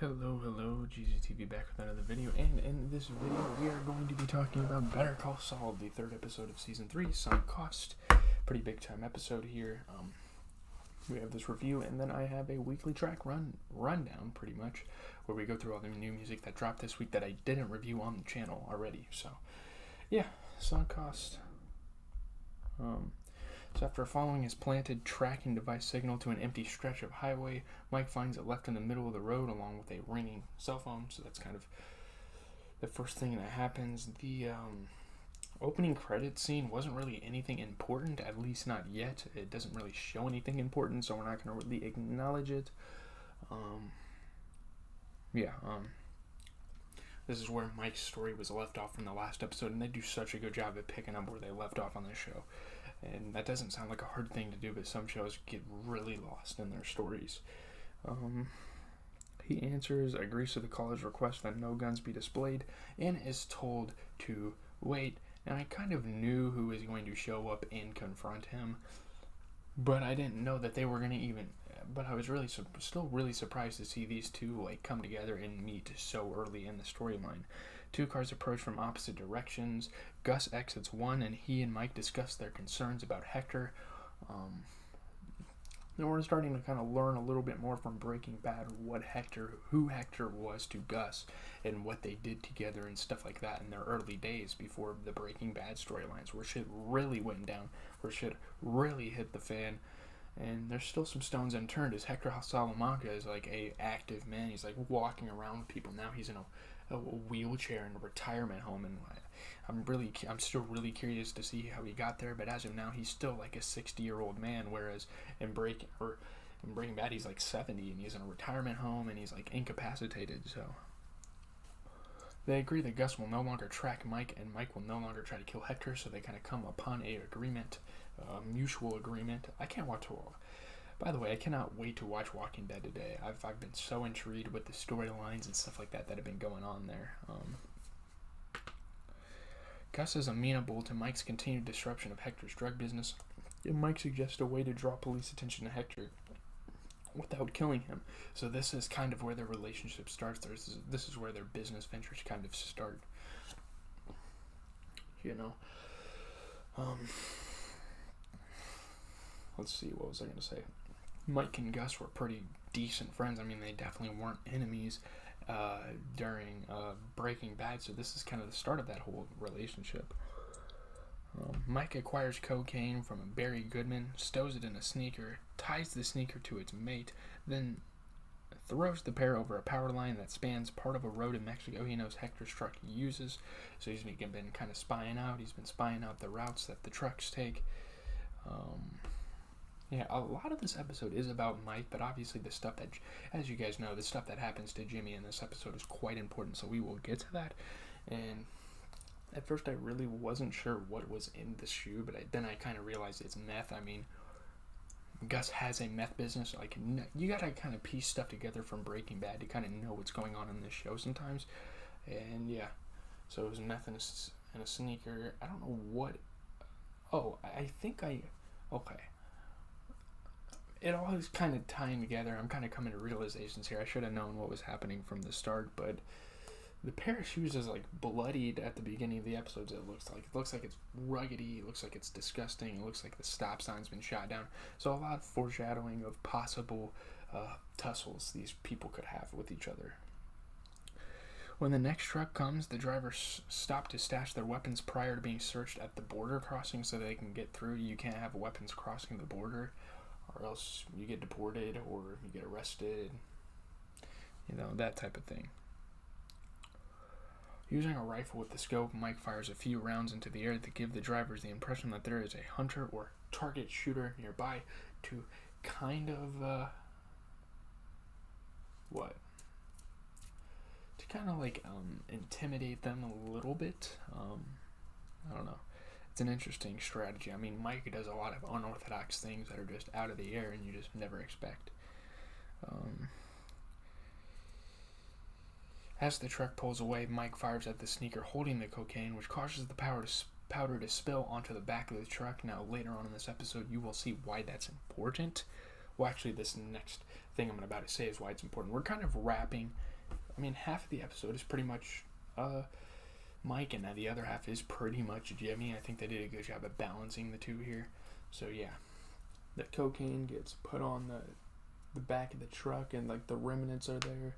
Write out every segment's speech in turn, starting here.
Hello, GZTV back with another video, and in this video we are going to be talking about Better Call Saul, the third episode of Season 3, Sunk Cost. Pretty big time episode here. We have this review, and then I have a weekly track rundown, pretty much, where we go through all the new music that dropped this week that I didn't review on the channel already. So, yeah, Sunk Cost. So after following his planted tracking device signal to an empty stretch of highway, Mike finds it left in the middle of the road along with a ringing cell phone. So that's kind of the first thing that happens. The opening credits scene wasn't really anything important, at least not yet. It doesn't really show anything important, so we're not going to really acknowledge it. This is where Mike's story was left off from the last episode, and they do such a good job at picking up where they left off on this show. And that doesn't sound like a hard thing to do, but some shows get really lost in their stories. He answers, agrees to the caller's request that no guns be displayed, and is told to wait. And I kind of knew who was going to show up and confront him, but I didn't know that they were going to even... But I was still really surprised to see these two come together and meet so early in the storyline. Two cars approach from opposite directions. Gus exits one, and he and Mike discuss their concerns about Hector. Then we're starting to kind of learn a little bit more from Breaking Bad who Hector was to Gus, and what they did together and stuff like that in their early days before the Breaking Bad storylines, where shit really went down, where shit really hit the fan. And there's still some stones unturned, as Hector Salamanca is a active man. He's walking around with people. Now he's in a wheelchair in a retirement home, and I'm still really curious to see how he got there. But as of now, he's still a 60-year-old man, whereas in Breaking Bad he's 70 and he's in a retirement home and he's incapacitated. So they agree that Gus will no longer track Mike, and Mike will no longer try to kill Hector. So they kind of come upon a mutual agreement. By the way, I cannot wait to watch Walking Dead today. I've been so intrigued with the storylines and stuff like that have been going on there. Gus is amenable to Mike's continued disruption of Hector's drug business, and Mike suggests a way to draw police attention to Hector without killing him. So this is kind of where their relationship starts. This is where their business ventures kind of start. Let's see, what was I going to say? Mike and Gus were pretty decent friends. I mean, they definitely weren't enemies during Breaking Bad, so this is kind of the start of that whole relationship. Mike acquires cocaine from Barry Goodman, stows it in a sneaker, ties the sneaker to its mate, then throws the pair over a power line that spans part of a road in Mexico he knows Hector's truck uses. So he's been kind of spying out. He's been spying out the routes that the trucks take. A lot of this episode is about Mike, but obviously the stuff that, as you guys know, the stuff that happens to Jimmy in this episode is quite important, so we will get to that. And at first I really wasn't sure what was in the shoe, but then I kind of realized it's meth. I mean, Gus has a meth business. You gotta kind of piece stuff together from Breaking Bad to kind of know what's going on in this show sometimes. And yeah, so it was meth in a sneaker. I don't know what... Okay. It all is kind of tying together. I'm kind of coming to realizations here. I should have known what was happening from the start, but the pair of shoes is bloodied at the beginning of the episodes. It looks like it's ruggedy. It looks like it's disgusting. It looks like the stop sign's been shot down. So a lot of foreshadowing of possible tussles these people could have with each other. When the next truck comes, the drivers stop to stash their weapons prior to being searched at the border crossing so they can get through. You can't have weapons crossing the border, or else you get deported or you get arrested. That type of thing. Using a rifle with the scope, Mike fires a few rounds into the air to give the drivers the impression that there is a hunter or target shooter nearby to kind of, intimidate them a little bit. I don't know. It's an interesting strategy. I mean, Mike does a lot of unorthodox things that are just out of the air and you just never expect. As the truck pulls away, Mike fires at the sneaker holding the cocaine, which causes the powder to spill onto the back of the truck. Now, later on in this episode, you will see why that's important. Well, actually, this next thing I'm about to say is why it's important. We're kind of wrapping half of the episode is pretty much Mike, and the other half is pretty much Jimmy. I think they did a good job of balancing the two here. So yeah, the cocaine gets put on the back of the truck, and like the remnants are there,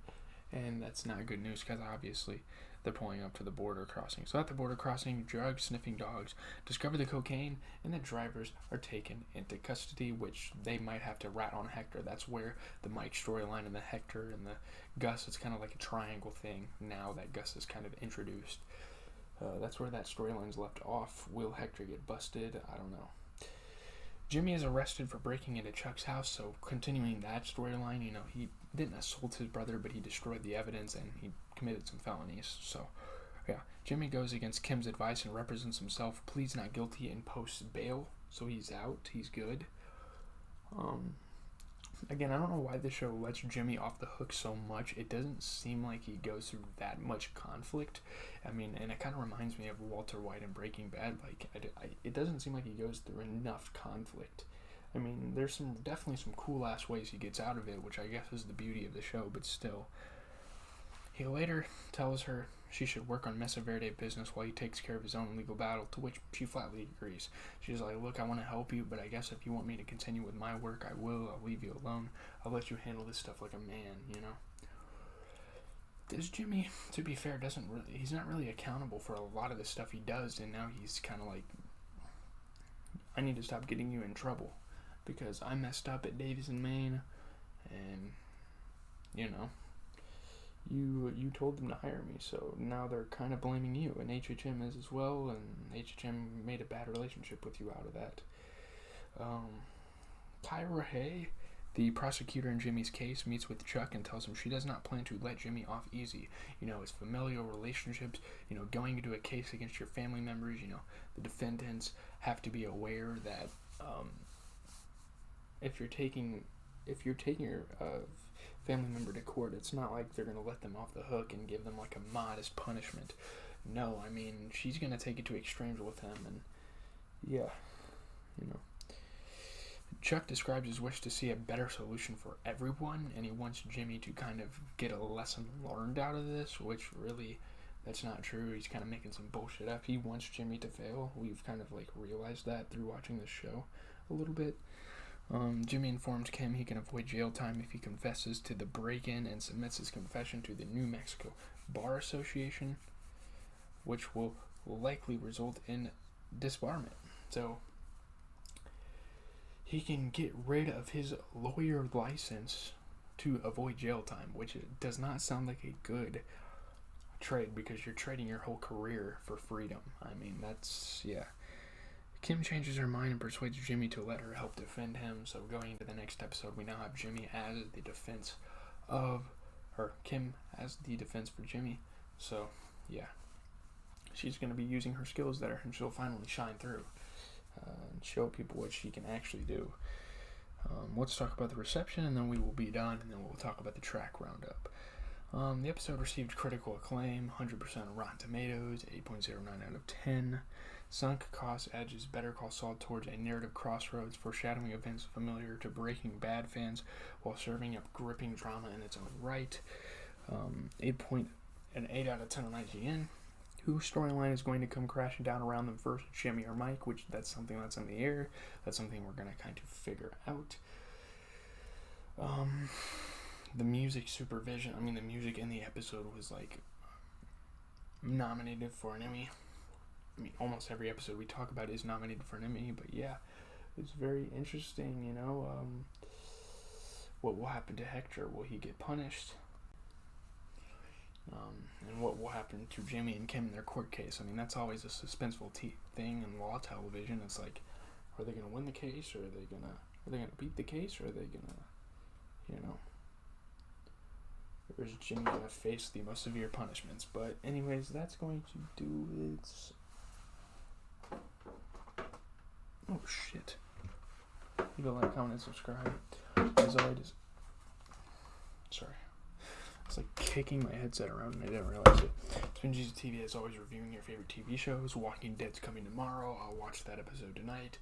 and that's not good news because obviously they're pulling up to the border crossing. So at the border crossing, drug-sniffing dogs discover the cocaine, and the drivers are taken into custody, which they might have to rat on Hector. That's where the Mike storyline and the Hector and the Gus, it's kind of like a triangle thing now that Gus is kind of introduced. That's where that storyline's left off. Will Hector get busted? I don't know. Jimmy is arrested for breaking into Chuck's house, so continuing that storyline, he didn't assault his brother, but he destroyed the evidence and he committed some felonies. So, yeah, Jimmy goes against Kim's advice and represents himself, pleads not guilty, and posts bail, so he's out. He's good. Again, I don't know why the show lets Jimmy off the hook so much. It doesn't seem like he goes through that much conflict. And it kind of reminds me of Walter White in Breaking Bad. Like, it doesn't seem like he goes through enough conflict. There's definitely some cool-ass ways he gets out of it, which I guess is the beauty of the show, but still. He later tells her she should work on Mesa Verde business while he takes care of his own legal battle, to which she flatly agrees. She's like, look, I want to help you, but I guess if you want me to continue with my work, I will. I'll leave you alone. I'll let you handle this stuff like a man, This Jimmy, to be fair, he's not really accountable for a lot of the stuff he does, and now he's kind of like, I need to stop getting you in trouble, because I messed up at Davies in Maine, and, you told them to hire me, so now they're kind of blaming you, and HHM is as well, and HHM made a bad relationship with you out of that. Kyra Hay, the prosecutor in Jimmy's case, meets with Chuck and tells him she does not plan to let Jimmy off easy. It's familial relationships, going into a case against your family members, the defendants have to be aware that if you're taking your family member to court, it's not like they're going to let them off the hook and give them like a modest punishment. No, she's going to take it to extremes with him, and yeah, Chuck describes his wish to see a better solution for everyone, and he wants Jimmy to kind of get a lesson learned out of this, which really, that's not true. He's kind of making some bullshit up. He wants Jimmy to fail. We've kind of realized that through watching this show a little bit. Jimmy informs Kim he can avoid jail time if he confesses to the break-in and submits his confession to the New Mexico Bar Association, which will likely result in disbarment. So he can get rid of his lawyer license to avoid jail time, which does not sound like a good trade, because you're trading your whole career for freedom. Yeah. Kim changes her mind and persuades Jimmy to let her help defend him. So going into the next episode, we now have Jimmy as the defense Kim as the defense for Jimmy. So, yeah. She's going to be using her skills there, and she'll finally shine through and show people what she can actually do. Let's talk about the reception, and then we will be done, and then we'll talk about the track roundup. The episode received critical acclaim, 100% on Rotten Tomatoes, 8.09 out of 10. Sunk cost edges Better Call Saul towards a narrative crossroads, foreshadowing events familiar to Breaking Bad fans while serving up gripping drama in its own right. 8 out of 10 on IGN. Whose storyline is going to come crashing down around them first, Jimmy or Mike? Which that's something that's in the air. That's something we're going to kind of figure out. The music supervision. The music in the episode was nominated for an Emmy. Almost every episode we talk about is nominated for an Emmy, but yeah, it's very interesting, what will happen to Hector? Will he get punished? And what will happen to Jimmy and Kim in their court case? That's always a suspenseful thing in law television. It's like, are they going to win the case, or are they going to beat the case, or are they going to, or is Jimmy going to face the most severe punishments? But anyways, that's going to do it. Oh shit. Leave a like, comment, and subscribe. As always. Sorry. It's like kicking my headset around and I didn't realize it. It's been Jesus TV, as always, reviewing your favorite TV shows. Walking Dead's coming tomorrow. I'll watch that episode tonight.